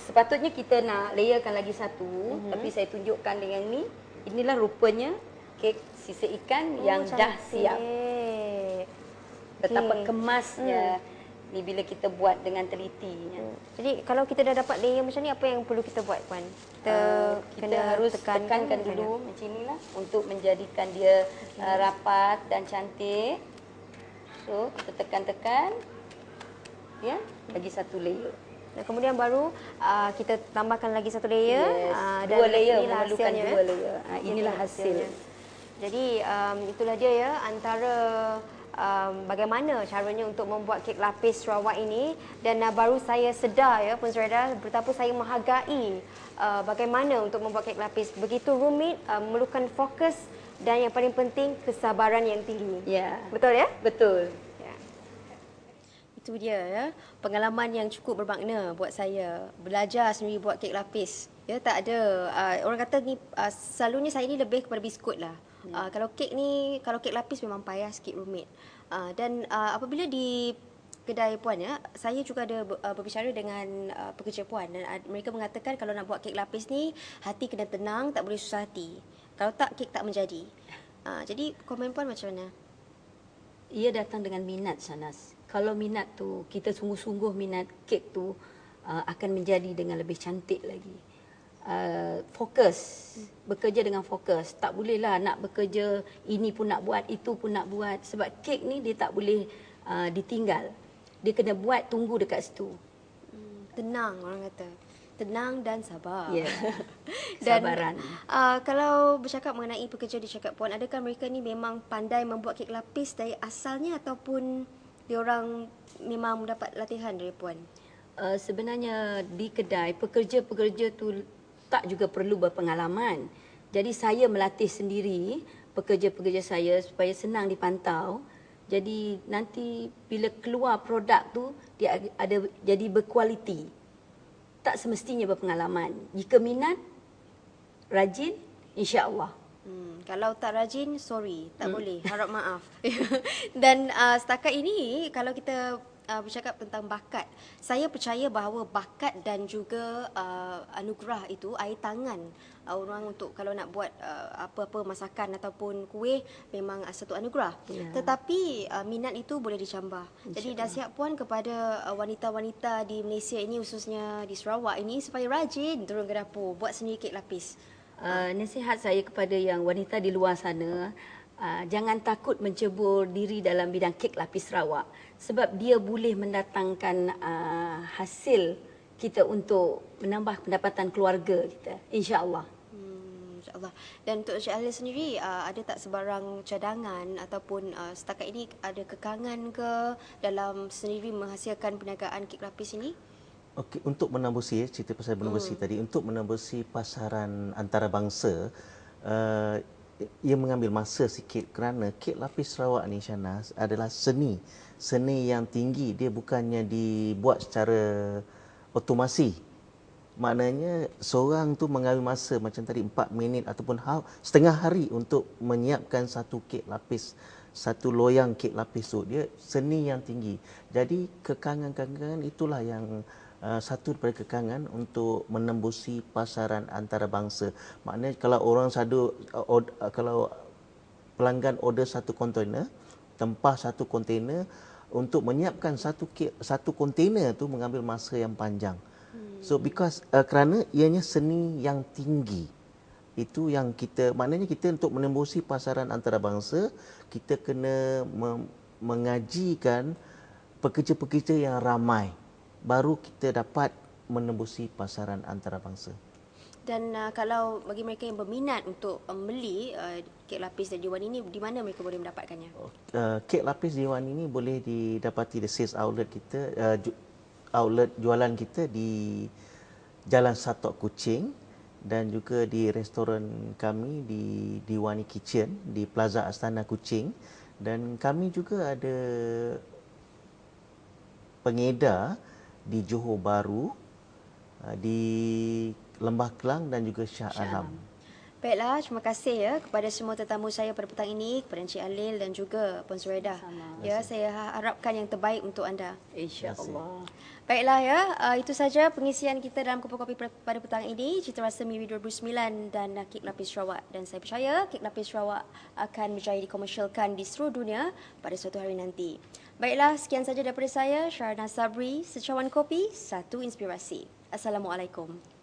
Sepatutnya kita nak layerkan lagi satu, tapi saya tunjukkan dengan ni. Inilah rupanya kek sisa ikan yang dah siap. Betapa kemasnya ni bila kita buat dengan telitinya. Jadi kalau kita dah dapat layer macam ni, apa yang perlu kita buat, Puan? Kita harus tekankan dulu macam inilah untuk menjadikan dia rapat dan cantik. So, kita tekan-tekan. Ya, lagi satu layer. Dan kemudian baru kita tambahkan lagi satu layer. Yes, dua layer, memerlukan dua layer. Inilah hasil. Jadi itulah dia ya, antara bagaimana caranya untuk membuat kek lapis Sarawak ini. Dan baru saya sedar ya, Puan Zuraidah, betapa saya menghargai bagaimana untuk membuat kek lapis. Begitu rumit, memerlukan fokus dan yang paling penting kesabaran yang tinggi. Ya. Betul ya? Betul. Itu dia ya, pengalaman yang cukup bermakna buat saya, belajar sendiri buat kek lapis. Ya, tak ada orang kata ni selalunya saya ni lebih kepada biskut lah. Kalau kek ni, kalau kek lapis memang payah sikit, rumit. Dan apabila di kedai Puan ya, saya juga ada berbicara dengan pekerja Puan dan mereka mengatakan kalau nak buat kek lapis ni hati kena tenang, tak boleh susah hati. Kalau tak, kek tak menjadi. Jadi komen Puan macam mana? Ia datang dengan minat, Shahnaz. Kalau minat tu, kita sungguh-sungguh minat kek tu akan menjadi dengan lebih cantik lagi. Fokus, bekerja dengan fokus. Tak bolehlah nak bekerja, ini pun nak buat, itu pun nak buat. Sebab kek ni dia tak boleh ditinggal. Dia kena buat, tunggu dekat situ. Tenang orang kata. Tenang dan sabar. Ya, kesabaran. Dan kalau bercakap mengenai pekerja di Cakap Puan, adakah mereka ni memang pandai membuat kek lapis dari asalnya ataupun diorang memang mendapat latihan dari Puan? Sebenarnya di kedai, pekerja-pekerja tu tak juga perlu berpengalaman. Jadi saya melatih sendiri pekerja-pekerja saya supaya senang dipantau. Jadi nanti bila keluar produk tu, dia ada jadi berkualiti. Tak semestinya berpengalaman. Jika minat, rajin, insya-Allah. Kalau tak rajin, sorry, tak boleh, harap maaf. Dan setakat ini, kalau kita bercakap tentang bakat, saya percaya bahawa bakat dan juga anugerah itu air tangan orang untuk kalau nak buat apa-apa masakan ataupun kuih memang satu anugerah. Ya. Tetapi minat itu boleh dicambah. Jadi nasihat Puan kepada wanita-wanita di Malaysia ini, khususnya di Sarawak ini, supaya rajin turun ke dapur buat sendiri kek lapis. Nasihat saya kepada yang wanita di luar sana, jangan takut mencebur diri dalam bidang kek lapis Sarawak sebab dia boleh mendatangkan hasil kita untuk menambah pendapatan keluarga kita, insya-Allah. InsyaAllah. Dan untuk Encik Alia sendiri, ada tak sebarang cadangan ataupun setakat ini ada kekangan ke dalam sendiri menghasilkan perniagaan kek lapis ini? Okey, untuk menembusi, cerita pasal menembusi tadi, untuk menembusi pasaran antarabangsa, ia mengambil masa sikit kerana kek lapis Sarawak ni, Shahnaz, adalah seni yang tinggi. Dia bukannya dibuat secara otomasi. Maknanya seorang tu mengambil masa macam tadi 4 minit ataupun setengah hari untuk menyiapkan satu kek lapis, satu loyang kek lapis tu. Dia seni yang tinggi. Jadi kekangan-kekangan itulah yang satu daripada kekangan untuk menembusi pasaran antarabangsa. Maknanya kalau orang kalau pelanggan order satu kontainer, tempah satu kontainer, untuk menyiapkan satu kontainer tu mengambil masa yang panjang. So kerana ianya seni yang tinggi. Itu yang maknanya kita untuk menembusi pasaran antarabangsa, kita kena mengajikan pekerja-pekerja yang ramai. Baru kita dapat menembusi pasaran antarabangsa. Dan kalau bagi mereka yang berminat untuk membeli kek lapis dan Dewan ini, di mana mereka boleh mendapatkannya? Kek lapis Dewan ini boleh didapati di sales outlet kita, outlet jualan kita di Jalan Satok Kuching dan juga di restoran kami di Diwani Kitchen di Plaza Astana Kuching, dan kami juga ada pengedar di Johor Bahru, di Lembah Kelang dan juga Shah Alam. Baiklah, terima kasih ya kepada semua tetamu saya pada petang ini, kepada Encik Alil dan juga Puan Zuraidah. Ya, saya harapkan yang terbaik untuk anda. InsyaAllah. Baiklah ya, itu saja pengisian kita dalam Kupu Kopi pada petang ini. Cita Rasa Miri 2009 dan Kek Lapis Sarawak. Dan saya percaya Kek Lapis Sarawak akan berjaya dikomersialkan di seluruh dunia pada suatu hari nanti. Baiklah, sekian saja daripada saya, Syarna Sabri, Secawan Kopi, Satu Inspirasi. Assalamualaikum.